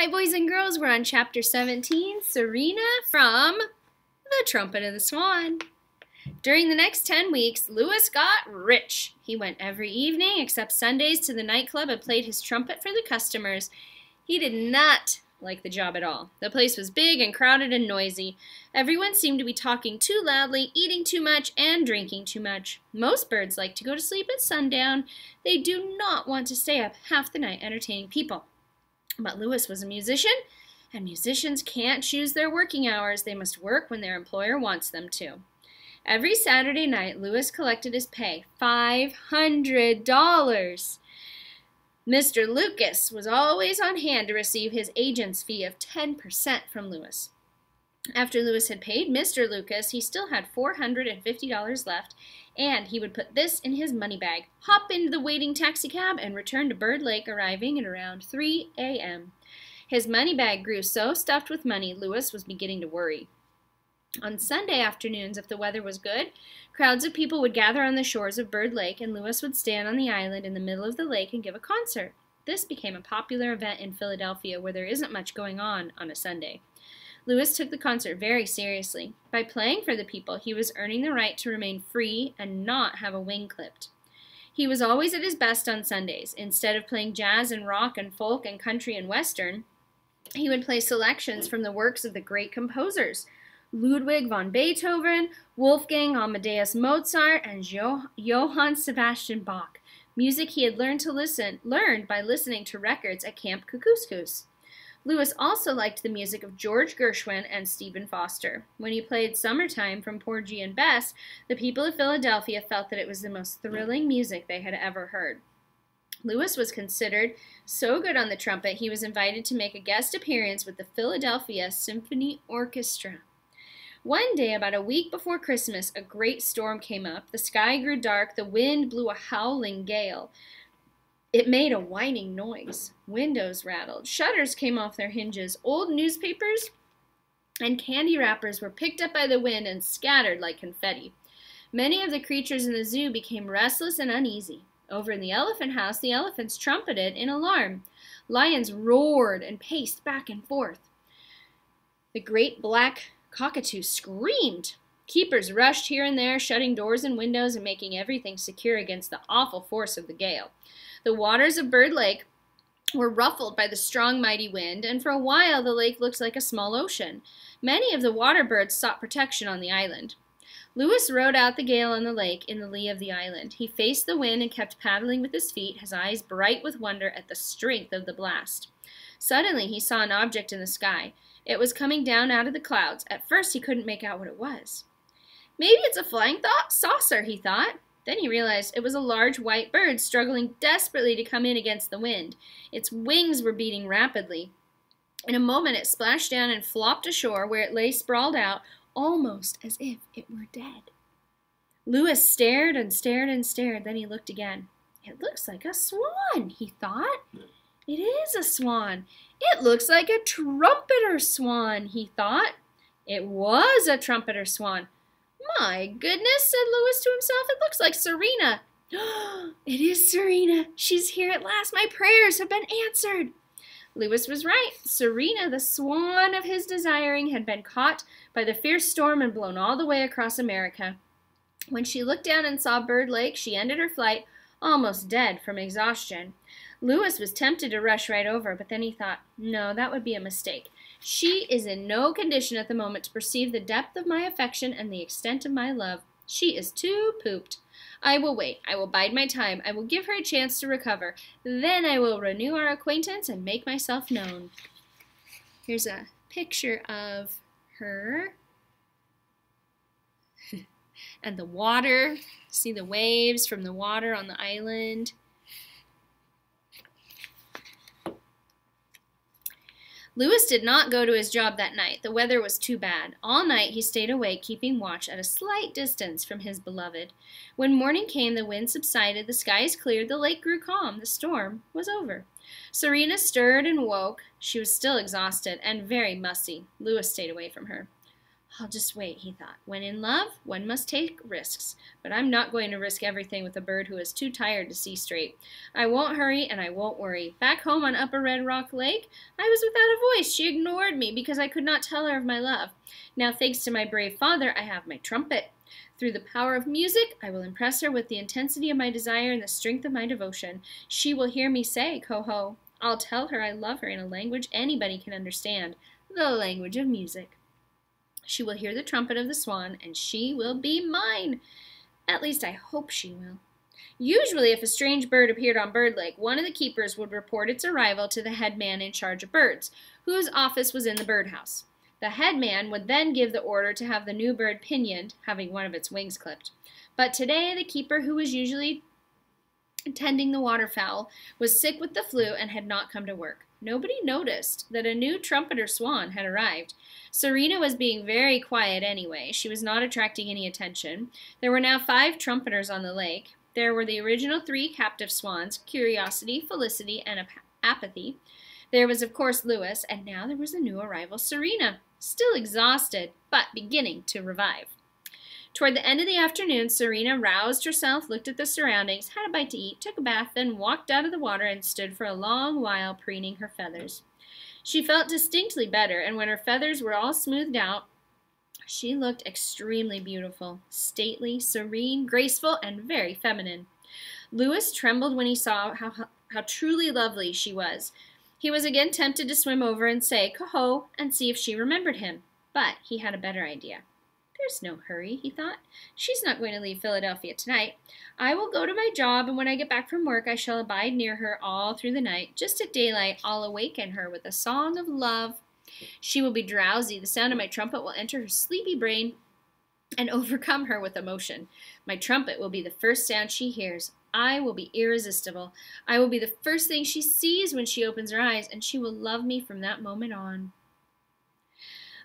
Hi, boys and girls. We're on Chapter 17, Serena from The Trumpet of the Swan. During the next 10 weeks, Lewis got rich. He went every evening, except Sundays, to the nightclub and played his trumpet for the customers. He did not like the job at all. The place was big and crowded and noisy. Everyone seemed to be talking too loudly, eating too much, and drinking too much. Most birds like to go to sleep at sundown. They do not want to stay up half the night entertaining people. But Lewis was a musician, and musicians can't choose their working hours. They must work when their employer wants them to. Every Saturday night, Lewis collected his pay, $500. Mr. Lucas was always on hand to receive his agent's fee of 10% from Lewis. After Lewis had paid Mr. Lucas, he still had $450 left, and he would put this in his money bag, hop into the waiting taxicab, and return to Bird Lake, arriving at around 3 a.m. His money bag grew so stuffed with money, Lewis was beginning to worry. On Sunday afternoons, if the weather was good, crowds of people would gather on the shores of Bird Lake, and Lewis would stand on the island in the middle of the lake and give a concert. This became a popular event in Philadelphia, where there isn't much going on a Sunday. Lewis took the concert very seriously. By playing for the people, he was earning the right to remain free and not have a wing clipped. He was always at his best on Sundays. Instead of playing jazz and rock and folk and country and western, he would play selections from the works of the great composers, Ludwig van Beethoven, Wolfgang Amadeus Mozart, and Johann Sebastian Bach, music he had learned by listening to records at Camp Kookooskoos. Lewis also liked the music of George Gershwin and Stephen Foster. When he played Summertime from Porgy and Bess, the people of Philadelphia felt that it was the most thrilling music they had ever heard. Lewis was considered so good on the trumpet, he was invited to make a guest appearance with the Philadelphia Symphony Orchestra. One day, about a week before Christmas, a great storm came up. The sky grew dark. The wind blew a howling gale. It made a whining noise. Windows rattled. Shutters came off their hinges. Old newspapers and candy wrappers were picked up by the wind and scattered like confetti. Many of the creatures in the zoo became restless and uneasy. Over in the elephant house, the elephants trumpeted in alarm. Lions roared and paced back and forth. The great black cockatoo screamed. Keepers rushed here and there, shutting doors and windows and making everything secure against the awful force of the gale. The waters of Bird Lake were ruffled by the strong, mighty wind, and for a while the lake looked like a small ocean. Many of the water birds sought protection on the island. Lewis rode out the gale on the lake in the lee of the island. He faced the wind and kept paddling with his feet, his eyes bright with wonder at the strength of the blast. Suddenly he saw an object in the sky. It was coming down out of the clouds. At first he couldn't make out what it was. Maybe it's a flying saucer, he thought. Then he realized it was a large white bird struggling desperately to come in against the wind. Its wings were beating rapidly. In a moment it splashed down and flopped ashore, where it lay sprawled out, almost as if it were dead. Lewis stared and stared and stared. Then he looked again. It looks like a swan, he thought. It is a swan. It looks like a trumpeter swan, he thought. It was a trumpeter swan. My goodness, said Lewis to himself, it looks like Serena. It is Serena. She's here at last. My prayers have been answered. Lewis was right. Serena, the swan of his desiring, had been caught by the fierce storm and blown all the way across America. When she looked down and saw Bird Lake, she ended her flight, almost dead from exhaustion. Lewis was tempted to rush right over, but then he thought, no, that would be a mistake. She is in no condition at the moment to perceive the depth of my affection and the extent of my love. She is too pooped. I will wait. I will bide my time. I will give her a chance to recover. Then I will renew our acquaintance and make myself known. Here's a picture of her. And the water. See the waves from the water on the island. Lewis did not go to his job that night. The weather was too bad. All night he stayed awake, keeping watch at a slight distance from his beloved. When morning came, the wind subsided, the skies cleared, the lake grew calm, the storm was over. Serena stirred and woke. She was still exhausted and very mussy. Lewis stayed away from her. I'll just wait, he thought. When in love, one must take risks. But I'm not going to risk everything with a bird who is too tired to see straight. I won't hurry, and I won't worry. Back home on Upper Red Rock Lake, I was without a voice. She ignored me because I could not tell her of my love. Now, thanks to my brave father, I have my trumpet. Through the power of music, I will impress her with the intensity of my desire and the strength of my devotion. She will hear me say, Coho. I'll tell her I love her in a language anybody can understand, the language of music. She will hear the trumpet of the swan, and she will be mine. At least I hope she will. Usually, if a strange bird appeared on Bird Lake, one of the keepers would report its arrival to the head man in charge of birds, whose office was in the birdhouse. The head man would then give the order to have the new bird pinioned, having one of its wings clipped. But today, the keeper, who was usually tending the waterfowl, was sick with the flu and had not come to work. Nobody noticed that a new trumpeter swan had arrived. Serena was being very quiet anyway. She was not attracting any attention. There were now 5 trumpeters on the lake. There were the original 3 captive swans, Curiosity, Felicity, and Apathy. There was, of course, Lewis, and now there was the new arrival, Serena, still exhausted, but beginning to revive. Toward the end of the afternoon, Serena roused herself, looked at the surroundings, had a bite to eat, took a bath, then walked out of the water and stood for a long while preening her feathers. She felt distinctly better, and when her feathers were all smoothed out, she looked extremely beautiful, stately, serene, graceful, and very feminine. Lewis trembled when he saw how truly lovely she was. He was again tempted to swim over and say, Coho, and see if she remembered him. But he had a better idea. There's no hurry, he thought. She's not going to leave Philadelphia tonight. I will go to my job, and when I get back from work, I shall abide near her all through the night. Just at daylight, I'll awaken her with a song of love. She will be drowsy. The sound of my trumpet will enter her sleepy brain and overcome her with emotion. My trumpet will be the first sound she hears. I will be irresistible. I will be the first thing she sees when she opens her eyes, and she will love me from that moment on.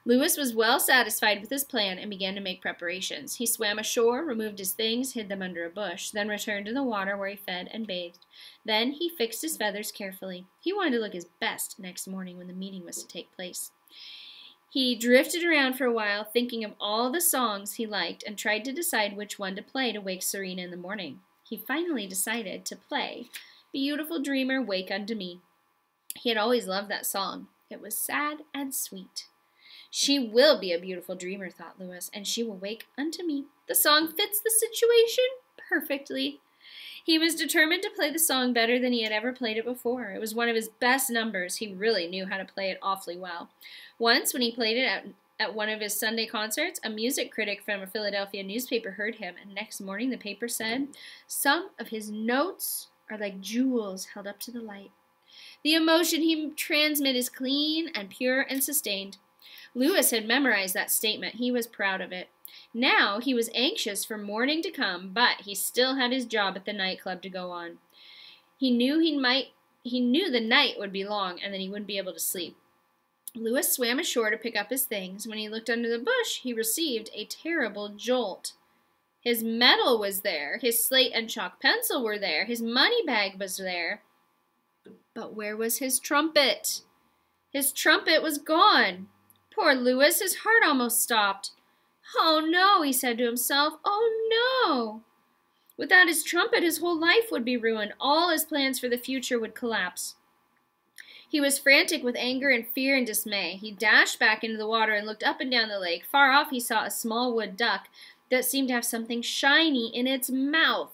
Lewis was well satisfied with his plan and began to make preparations. He swam ashore, removed his things, hid them under a bush, then returned to the water where he fed and bathed. Then he fixed his feathers carefully. He wanted to look his best next morning when the meeting was to take place. He drifted around for a while, thinking of all the songs he liked, and tried to decide which one to play to wake Serena in the morning. He finally decided to play Beautiful Dreamer, Wake Unto Me. He had always loved that song. It was sad and sweet. She will be a beautiful dreamer, thought Lewis, and she will wake unto me. The song fits the situation perfectly. He was determined to play the song better than he had ever played it before. It was one of his best numbers. He really knew how to play it awfully well. Once, when he played it at one of his Sunday concerts, a music critic from a Philadelphia newspaper heard him, and next morning the paper said, "Some of his notes are like jewels held up to the light. The emotion he transmits is clean and pure and sustained." Lewis had memorized that statement. He was proud of it. Now he was anxious for morning to come, but he still had his job at the nightclub to go on. He knew the night would be long and that he wouldn't be able to sleep. Lewis swam ashore to pick up his things. When he looked under the bush, he received a terrible jolt. His medal was there. His slate and chalk pencil were there. His money bag was there. But where was his trumpet? His trumpet was gone. Poor Lewis, his heart almost stopped. "Oh, no," he said to himself. "Oh, no." Without his trumpet, his whole life would be ruined. All his plans for the future would collapse. He was frantic with anger and fear and dismay. He dashed back into the water and looked up and down the lake. Far off, he saw a small wood duck that seemed to have something shiny in its mouth.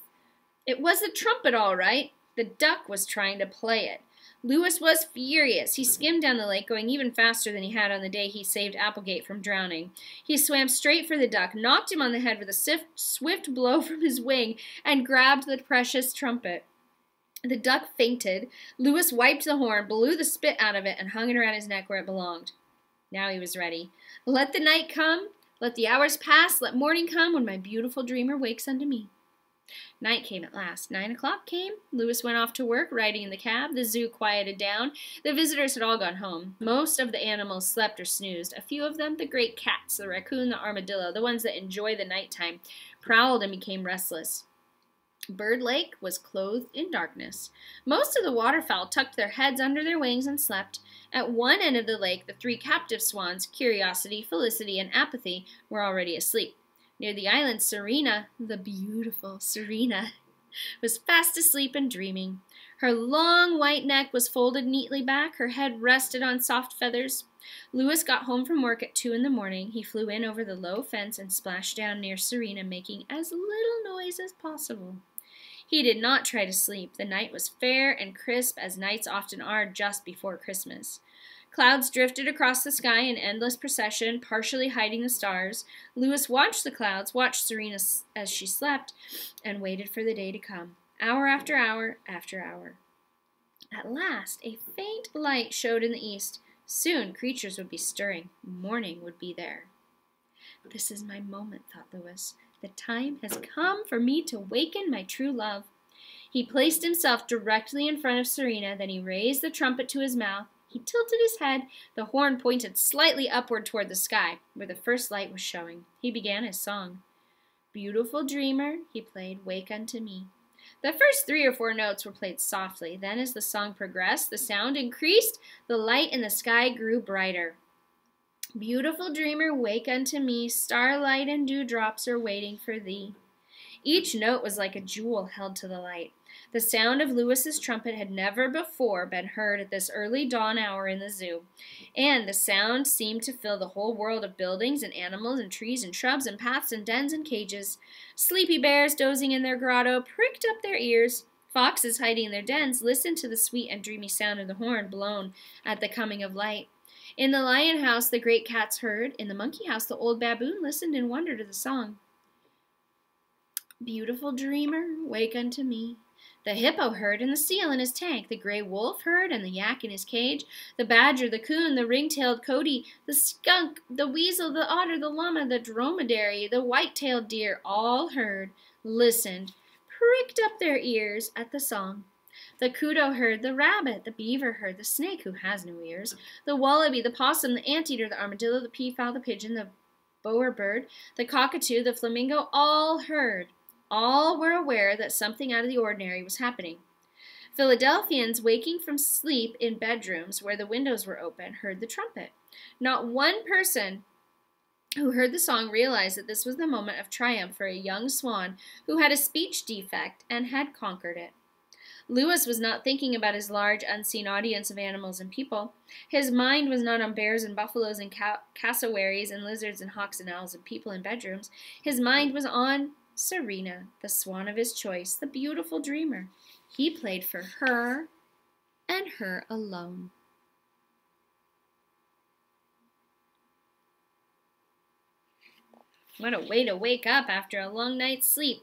It was the trumpet, all right. The duck was trying to play it. Lewis was furious. He skimmed down the lake, going even faster than he had on the day he saved Applegate from drowning. He swam straight for the duck, knocked him on the head with a swift blow from his wing, and grabbed the precious trumpet. The duck fainted. Lewis wiped the horn, blew the spit out of it, and hung it around his neck where it belonged. Now he was ready. Let the night come. Let the hours pass. Let morning come when my beautiful dreamer wakes unto me. Night came at last. 9 o'clock came. Lewis went off to work, riding in the cab. The zoo quieted down. The visitors had all gone home. Most of the animals slept or snoozed. A few of them, the great cats, the raccoon, the armadillo, the ones that enjoy the nighttime, prowled and became restless. Bird Lake was clothed in darkness. Most of the waterfowl tucked their heads under their wings and slept. At one end of the lake, the 3 captive swans, Curiosity, Felicity, and Apathy, were already asleep. Near the island, Serena, the beautiful Serena, was fast asleep and dreaming. Her long white neck was folded neatly back. Her head rested on soft feathers. Louis got home from work at 2 in the morning. He flew in over the low fence and splashed down near Serena, making as little noise as possible. He did not try to sleep. The night was fair and crisp, as nights often are just before Christmas. Clouds drifted across the sky in endless procession, partially hiding the stars. Louis watched the clouds, watched Serena as she slept, and waited for the day to come, hour after hour after hour. At last, a faint light showed in the east. Soon, creatures would be stirring. Morning would be there. This is my moment, thought Louis. The time has come for me to waken my true love. He placed himself directly in front of Serena, then he raised the trumpet to his mouth. He tilted his head. The horn pointed slightly upward toward the sky, where the first light was showing. He began his song. Beautiful dreamer, he played, wake unto me. The first 3 or 4 notes were played softly. Then as the song progressed, the sound increased. The light in the sky grew brighter. Beautiful dreamer, wake unto me. Starlight and dewdrops are waiting for thee. Each note was like a jewel held to the light. The sound of Louis's trumpet had never before been heard at this early dawn hour in the zoo, and the sound seemed to fill the whole world of buildings and animals and trees and shrubs and paths and dens and cages. Sleepy bears dozing in their grotto pricked up their ears. Foxes hiding in their dens listened to the sweet and dreamy sound of the horn blown at the coming of light. In the lion house the great cats heard. In the monkey house the old baboon listened in wonder to the song. Beautiful dreamer, wake unto me. The hippo heard, and the seal in his tank. The gray wolf heard, and the yak in his cage. The badger, the coon, the ring-tailed coati, the skunk, the weasel, the otter, the llama, the dromedary, the white-tailed deer, all heard, listened, pricked up their ears at the song. The kudu heard, the rabbit, the beaver heard, the snake, who has no ears, the wallaby, the possum, the anteater, the armadillo, the peafowl, the pigeon, the bowerbird, the cockatoo, the flamingo, all heard. All were aware that something out of the ordinary was happening. Philadelphians, waking from sleep in bedrooms where the windows were open, heard the trumpet. Not one person who heard the song realized that this was the moment of triumph for a young swan who had a speech defect and had conquered it. Louis was not thinking about his large, unseen audience of animals and people. His mind was not on bears and buffaloes and cassowaries and lizards and hawks and owls and people in bedrooms. His mind was on Serena, the swan of his choice, the beautiful dreamer. He played for her and her alone. What a way to wake up after a long night's sleep.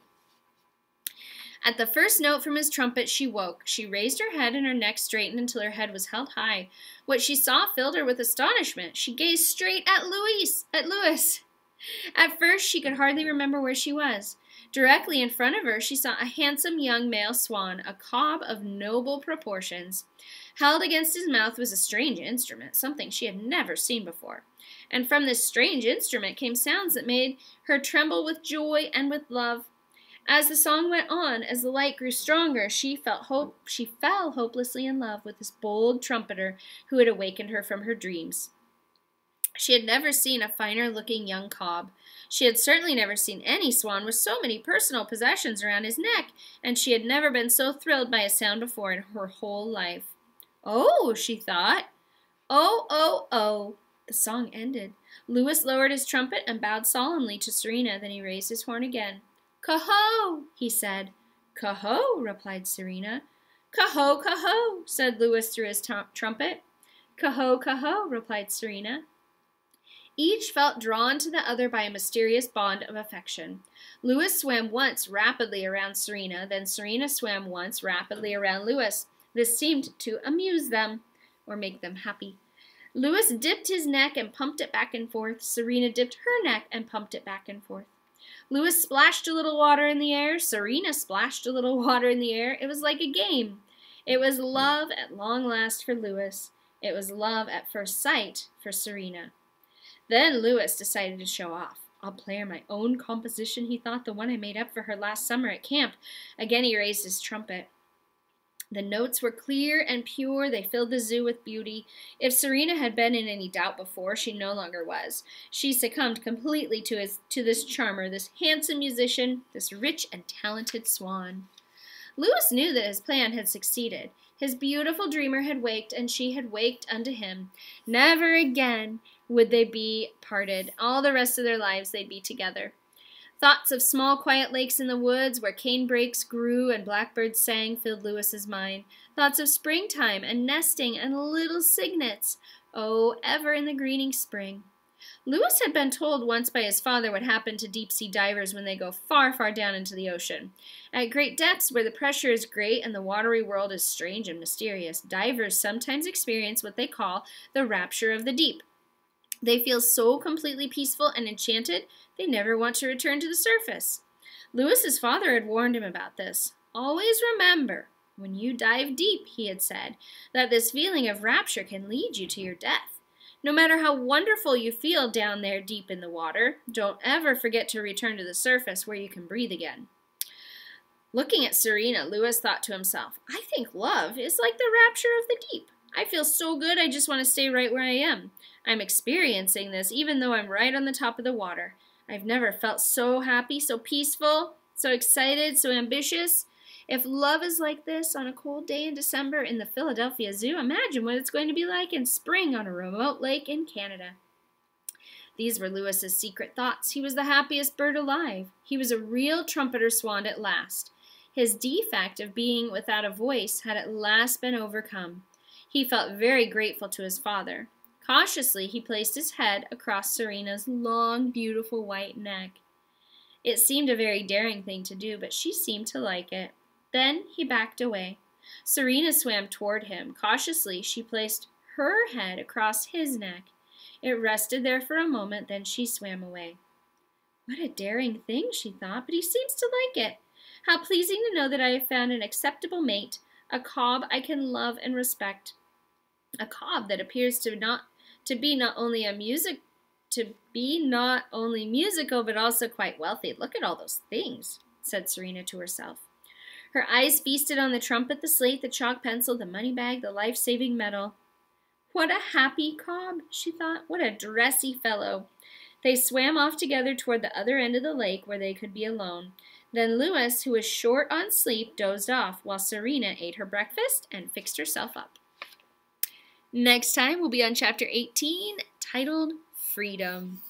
At the first note from his trumpet, she woke. She raised her head and her neck straightened until her head was held high. What she saw filled her with astonishment. She gazed straight at Louis. At first, she could hardly remember where she was. Directly in front of her, she saw a handsome young male swan, a cob of noble proportions. Held against his mouth was a strange instrument, something she had never seen before. And from this strange instrument came sounds that made her tremble with joy and with love. As the song went on, as the light grew stronger, she fell hopelessly in love with this bold trumpeter who had awakened her from her dreams. She had never seen a finer-looking young cob. She had certainly never seen any swan with so many personal possessions around his neck, and she had never been so thrilled by a sound before in her whole life. Oh, she thought. Oh, oh, oh. The song ended. Louis lowered his trumpet and bowed solemnly to Serena. Then he raised his horn again. "Coho," he said. "Coho," replied Serena. "Coho, coho," said Louis through his trumpet. "Coho, coho," replied Serena. Each felt drawn to the other by a mysterious bond of affection. Louis swam once rapidly around Serena, then Serena swam once rapidly around Louis. This seemed to amuse them, or make them happy. Louis dipped his neck and pumped it back and forth. Serena dipped her neck and pumped it back and forth. Louis splashed a little water in the air. Serena splashed a little water in the air. It was like a game. It was love at long last for Louis. It was love at first sight for Serena. Then Louis decided to show off. I'll play her my own composition, he thought, the one I made up for her last summer at camp. Again he raised his trumpet. The notes were clear and pure. They filled the zoo with beauty. If Serena had been in any doubt before, she no longer was. She succumbed completely to this charmer, this handsome musician, this rich and talented Swan. Louis knew that his plan had succeeded. His beautiful dreamer had waked, and she had waked unto him. Never again would they be parted. All the rest of their lives they'd be together. Thoughts of small, quiet lakes in the woods where canebrakes grew and blackbirds sang filled Louis's mind. Thoughts of springtime and nesting and little cygnets. Oh, ever in the greening spring. Louis had been told once by his father what happened to deep-sea divers when they go far, far down into the ocean. At great depths, where the pressure is great and the watery world is strange and mysterious, divers sometimes experience what they call the rapture of the deep. They feel so completely peaceful and enchanted, they never want to return to the surface. Louis's father had warned him about this. Always remember, when you dive deep, he had said, that this feeling of rapture can lead you to your death. No matter how wonderful you feel down there deep in the water, don't ever forget to return to the surface where you can breathe again. Looking at Serena, Louis thought to himself, I think love is like the rapture of the deep. I feel so good I just want to stay right where I am. I'm experiencing this even though I'm right on the top of the water. I've never felt so happy, so peaceful, so excited, so ambitious. If love is like this on a cold day in December in the Philadelphia Zoo, imagine what it's going to be like in spring on a remote lake in Canada. These were Louis's secret thoughts. He was the happiest bird alive. He was a real trumpeter swan at last. His defect of being without a voice had at last been overcome. He felt very grateful to his father. Cautiously, he placed his head across Serena's long, beautiful white neck. It seemed a very daring thing to do, but she seemed to like it. Then he backed away. Serena swam toward him. Cautiously, she placed her head across his neck. It rested there for a moment, then she swam away. What a daring thing, she thought, but he seems to like it. How pleasing to know that I have found an acceptable mate, a cob I can love and respect. A cob that appears to be not only musical but also quite wealthy. Look at all those things, said Serena to herself. Her eyes feasted on the trumpet, the slate, the chalk pencil, the money bag, the life-saving medal. What a happy cob, she thought. What a dressy fellow. They swam off together toward the other end of the lake where they could be alone. Then Louis, who was short on sleep, dozed off while Serena ate her breakfast and fixed herself up. Next time we'll be on Chapter 18, titled Freedom.